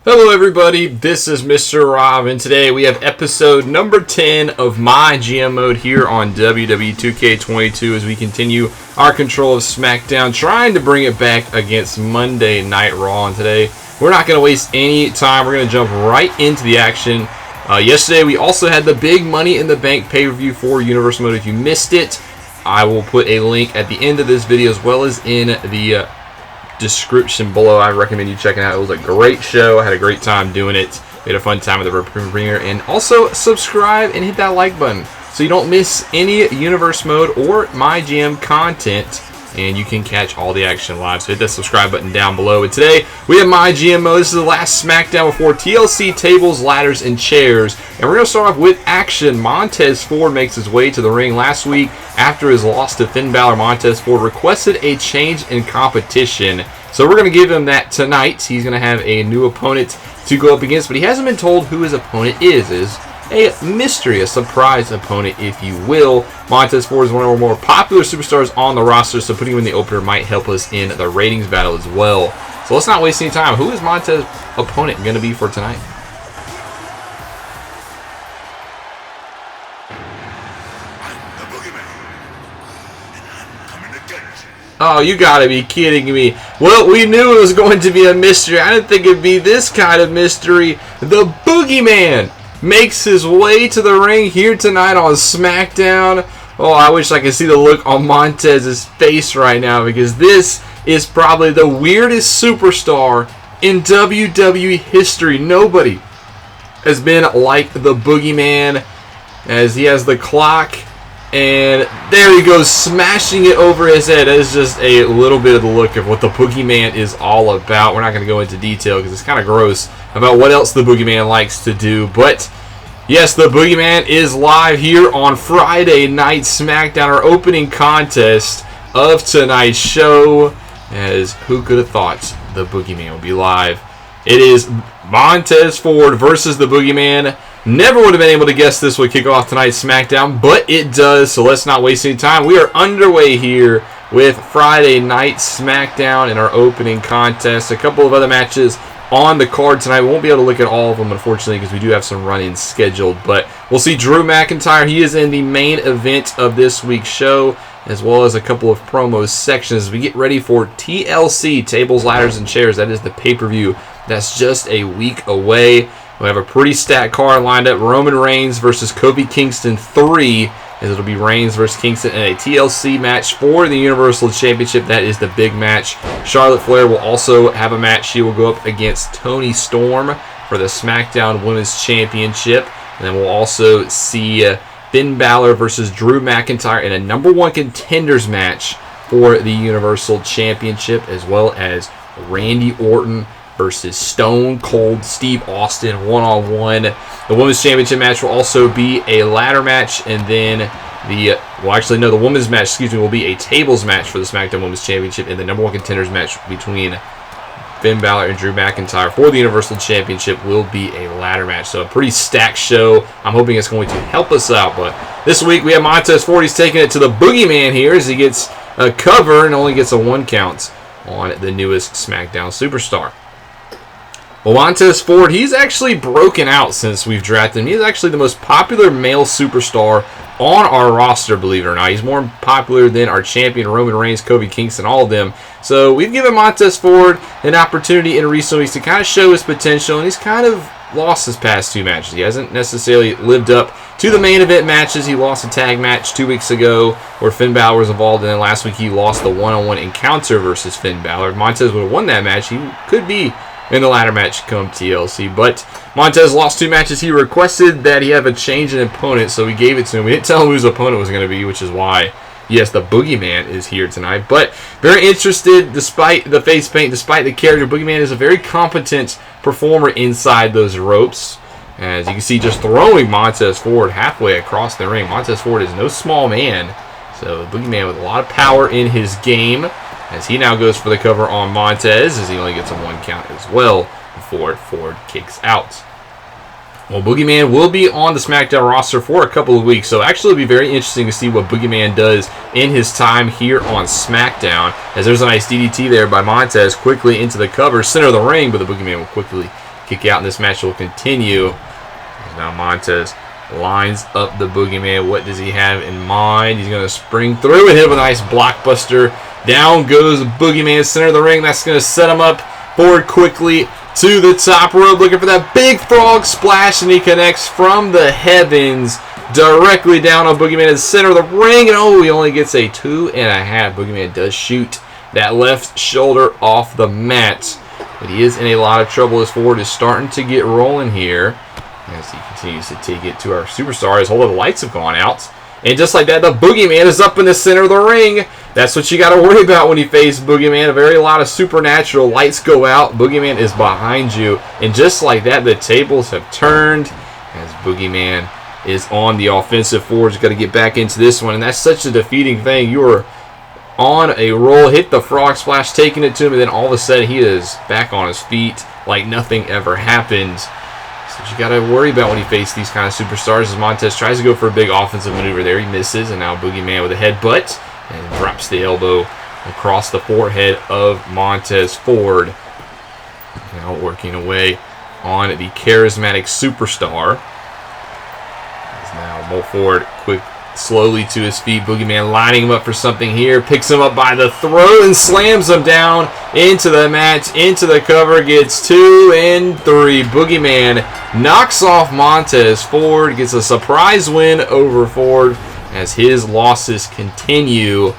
Hello everybody, this is Mr. Rob, and today we have episode number 10 of MyGM Mode here on WWE 2k22 as we continue our control of SmackDown, trying to bring it back against Monday Night Raw. And today, we're not going to waste any time, we're going to jump right into the action. Yesterday, we also had the big Money in the Bank pay-per-view for Universe Mode. If you missed it, I will put a link at the end of this video as well as in the description below. I recommend you checking it out. It was a great show. I had a great time doing it. We had a fun time with the premiere. And also subscribe and hit that like button so you don't miss any Universe Mode or MyGM content, and you can catch all the action live. So hit that subscribe button down below. And today we have MyGM Mode. This is the last SmackDown before TLC tables, ladders, and chairs. And we're going to start off with action. Montez Ford makes his way to the ring last week. After his loss to Finn Balor, Montez Ford requested a change in competition. So we're going to give him that tonight. He's going to have a new opponent to go up against, but he hasn't been told who his opponent is. It is a mystery, a surprise opponent, if you will. Montez Ford is one of our more popular superstars on the roster, so putting him in the opener might help us in the ratings battle as well. So let's not waste any time. Who is Montez's opponent going to be for tonight? Oh, you gotta be kidding me. Well, we knew it was going to be a mystery. I didn't think it'd be this kind of mystery. The Boogeyman makes his way to the ring here tonight on SmackDown. Oh, I wish I could see the look on Montez's face right now, because this is probably the weirdest superstar in WWE history. Nobody has been like the Boogeyman, as he has the clock. And there he goes, smashing it over his head. That is just a little bit of the look of what the Boogeyman is all about. We're not going to go into detail because it's kind of gross about what else the Boogeyman likes to do. But yes, the Boogeyman is live here on Friday Night SmackDown, our opening contest of tonight's show. As who could have thought the Boogeyman would be live? It is Montez Ford versus the Boogeyman. Never would have been able to guess this would kick off tonight's SmackDown, but it does, so let's not waste any time. We are underway here with Friday Night SmackDown in our opening contest. A couple of other matches on the card tonight. We won't be able to look at all of them, unfortunately, because we do have some run-ins scheduled, but we'll see Drew McIntyre. He is in the main event of this week's show, as well as a couple of promo sections as we get ready for TLC, Tables, Ladders, and Chairs. That is the pay-per-view. That's just a week away. We have a pretty stacked card lined up. Roman Reigns versus Kofi Kingston 3, as it'll be Reigns versus Kingston in a TLC match for the Universal Championship. That is the big match. Charlotte Flair will also have a match. She will go up against Toni Storm for the SmackDown Women's Championship. And then we'll also see Finn Balor versus Drew McIntyre in a #1 contenders match for the Universal Championship, as well as Randy Orton versus Stone Cold Steve Austin one-on-one. The Women's Championship match will also be a ladder match, and then the Women's match, will be a tables match for the SmackDown Women's Championship, and the #1 contenders match between Finn Balor and Drew McIntyre for the Universal Championship will be a ladder match. So a pretty stacked show. I'm hoping it's going to help us out, but this week we have Montez Ford. He's taking it to the Boogeyman here as he gets a cover and only gets a 1 count on the newest SmackDown superstar. Well, Montez Ford, he's actually broken out since we've drafted him. He's actually the most popular male superstar on our roster, believe it or not. He's more popular than our champion, Roman Reigns, Kofi Kingston, all of them. So we've given Montez Ford an opportunity in recent weeks to kind of show his potential, and he's kind of lost his past 2 matches. He hasn't necessarily lived up to the main event matches. He lost a tag match 2 weeks ago where Finn Balor was involved, and then last week he lost the one-on-one encounter versus Finn Balor. If Montez would have won that match, he could be in the ladder match come TLC, but Montez lost 2 matches. He requested that he have a change in opponent, so we gave it to him. We didn't tell him who his opponent was going to be, which is why, yes, the Boogeyman is here tonight. But very interested, despite the face paint, despite the character. Boogeyman is a very competent performer inside those ropes. As you can see, just throwing Montez Ford halfway across the ring. Montez Ford is no small man, so the Boogeyman with a lot of power in his game, as he now goes for the cover on Montez, as he only gets a 1 count as well before Ford kicks out. Well, Boogeyman will be on the SmackDown roster for a couple of weeks, so actually it'll be very interesting to see what Boogeyman does in his time here on SmackDown, as there's a nice DDT there by Montez quickly into the cover, center of the ring, but the Boogeyman will quickly kick out, and this match will continue. Now Montez lines up the Boogeyman. What does he have in mind? He's going to spring through and hit with a nice blockbuster. Down goes the Boogeyman, center of the ring. That's going to set him up forward quickly to the top rope, looking for that big frog splash, and he connects from the heavens directly down on Boogeyman in the center of the ring, and oh, he only gets a 2.5. Boogeyman does shoot that left shoulder off the mat, but he is in a lot of trouble. His Ford is starting to get rolling here as he continues to take it to our superstar. His whole of the lights have gone out, and just like that, the Boogeyman is up in the center of the ring. That's what you got to worry about when you face Boogeyman. A lot of supernatural lights go out. Boogeyman is behind you, and just like that, the tables have turned as Boogeyman is on the offensive. Ford's got to get back into this one, and that's such a defeating thing. You are on a roll, hit the frog splash, taking it to him, and then all of a sudden he is back on his feet like nothing ever happened. So you got to worry about when you face these kind of superstars. As Montez tries to go for a big offensive maneuver there, he misses, and now Boogeyman with a headbutt and drops the elbow across the forehead of Montez Ford. Now working away on the charismatic superstar. Now Ford slowly to his feet. Boogeyman lining him up for something here. Picks him up by the throat and slams him down into the mat, into the cover. Gets 2 and 3. Boogeyman knocks off Montez Ford. Gets a surprise win over Ford as his losses continue.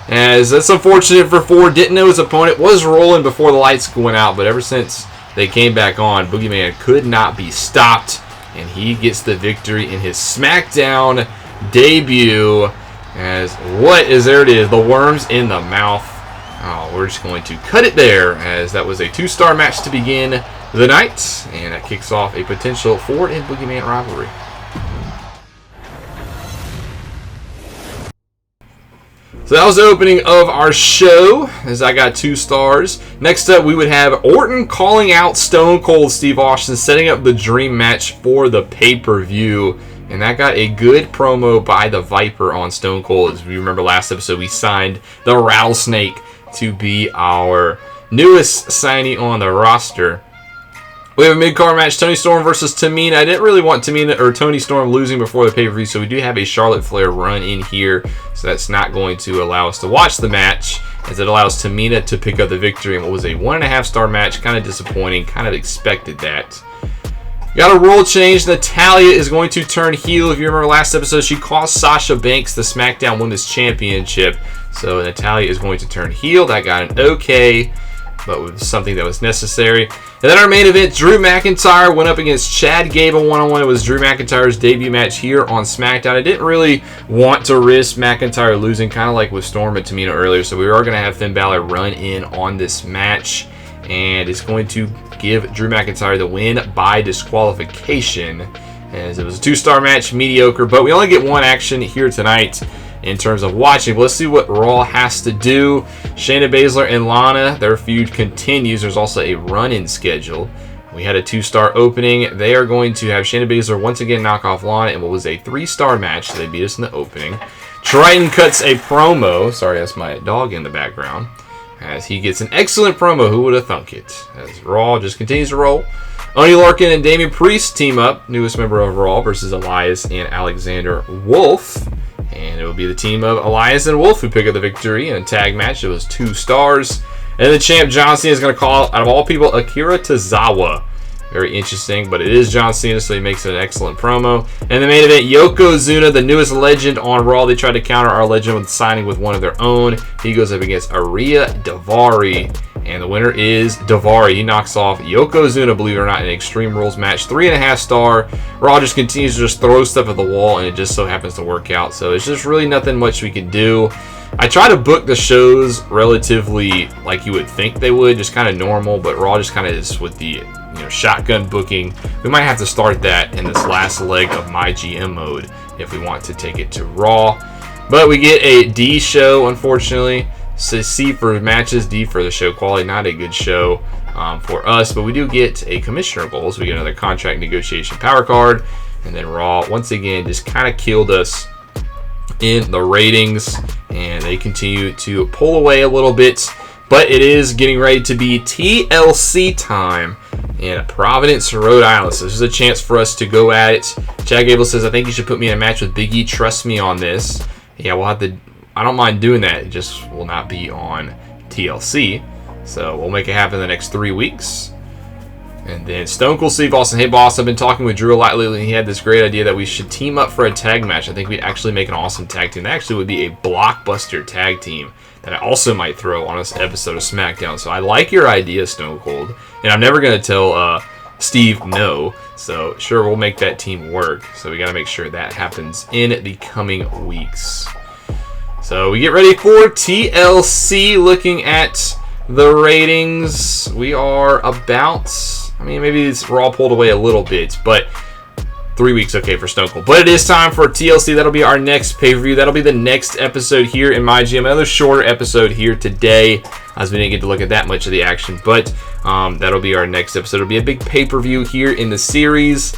As that's unfortunate for Ford. Didn't know his opponent was rolling before the lights went out, but ever since they came back on, Boogeyman could not be stopped, and he gets the victory in his SmackDown debut. As there it is, the worms in the mouth. Oh, we're just going to cut it there, as that was a 2-star match to begin the night, and that kicks off a potential Ford and Boogeyman rivalry. So that was the opening of our show, as I got 2 stars. Next up, we would have Orton calling out Stone Cold Steve Austin, setting up the dream match for the pay-per-view. And that got a good promo by the Viper on Stone Cold. As we remember last episode, we signed the Rattlesnake to be our newest signee on the roster. We have a mid-card match, Toni Storm versus Tamina. I didn't really want Tamina or Toni Storm losing before the pay-per-view, so we do have a Charlotte Flair run in here. So that's not going to allow us to watch the match, as it allows Tamina to pick up the victory in what was a 1.5-star match. Kind of disappointing. Kind of expected that. Got a rule change. Natalya is going to turn heel. If you remember last episode, she cost Sasha Banks the SmackDown Women's Championship. So Natalya is going to turn heel. That got an okay, but was something that was necessary. And then our main event, Drew McIntyre went up against Chad Gable one-on-one. It was Drew McIntyre's debut match here on SmackDown. I didn't really want to risk McIntyre losing, kind of like with Storm and Tamina earlier. So we are going to have Finn Balor run in on this match, and it's going to give Drew McIntyre the win by disqualification, as it was a 2-star match, mediocre. But we only get one action here tonight in terms of watching. But let's see what Raw has to do. Shayna Baszler and Lana, their feud continues. There's also a run-in schedule. We had a 2-star opening. They are going to have Shayna Baszler once again knock off Lana in what was a 3-star match. So they beat us in the opening. Triton cuts a promo. Sorry, that's my dog in the background. As he gets an excellent promo. Who would have thunk it? As Raw just continues to roll. Oney Lorcan and Damian Priest team up. Newest member of Raw versus Elias and Alexander Wolf. And it will be the team of Elias and Wolf who pick up the victory in a tag match. It was 2 stars. And the champ John Cena is going to call, out of all people, Akira Tozawa. Very interesting, but it is John Cena, so he makes an excellent promo. And the main event, Yokozuna, the newest legend on Raw. They tried to counter our legend with signing with one of their own. He goes up against Arya Daivari, and the winner is Daivari. He knocks off Yokozuna, believe it or not, in an Extreme Rules match. 3.5 star. Raw just continues to just throw stuff at the wall, and it just so happens to work out. So it's just really nothing much we can do. I try to book the shows relatively like you would think they would, just kind of normal, but Raw just kind of is with the shotgun booking. We might have to start that in this last leg of MyGM Mode if we want to take it to Raw. But we get a D show, unfortunately. So C for matches, D for the show quality. Not a good show for us, but we do get a commissioner goal, so we get another contract negotiation power card. And then Raw, once again, just kind of killed us in the ratings, and they continue to pull away a little bit. But it is getting ready to be TLC time, in Providence, Rhode Island. So this is a chance for us to go at it. Chad Gable says, I think you should put me in a match with Big E. Trust me on this. Yeah, we'll have to. I don't mind doing that. It just will not be on TLC. So we'll make it happen in the next 3 weeks. And then Stone Cold Steve Austin. Hey, boss, I've been talking with Drew a lot lately. He had this great idea that we should team up for a tag match. I think we'd actually make an awesome tag team. That actually would be a blockbuster tag team that I also might throw on this episode of SmackDown. So I like your idea, Stone Cold. And I'm never going to tell Steve no. So sure, we'll make that team work. So we got to make sure that happens in the coming weeks. So we get ready for TLC. Looking at the ratings, we are about... I mean, maybe we're all pulled away a little bit, but 3 weeks okay for Stone Cold. But it is time for TLC. That'll be our next pay-per-view. That'll be the next episode here in MyGM. Another shorter episode here today, as we didn't get to look at that much of the action. But that'll be our next episode. It'll be a big pay-per-view here in the series.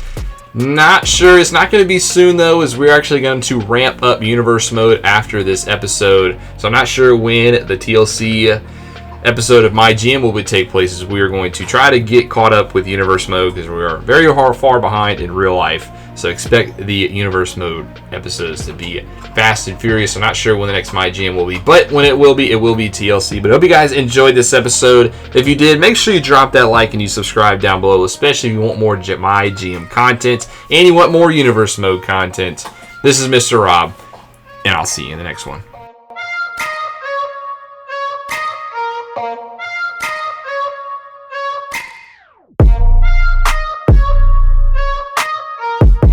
Not sure. It's not going to be soon, though, as we're actually going to ramp up Universe Mode after this episode. So I'm not sure when the TLC episode of MyGM will take place, as we are going to try to get caught up with Universe Mode because we are very far behind in real life. So expect the Universe Mode episodes to be fast and furious. I'm not sure when the next MyGM will be, but when it will be TLC. But I hope you guys enjoyed this episode. If you did, make sure you drop that like and you subscribe down below, especially if you want more MyGM content and you want more Universe Mode content. This is Mr. Rob, and I'll see you in the next one.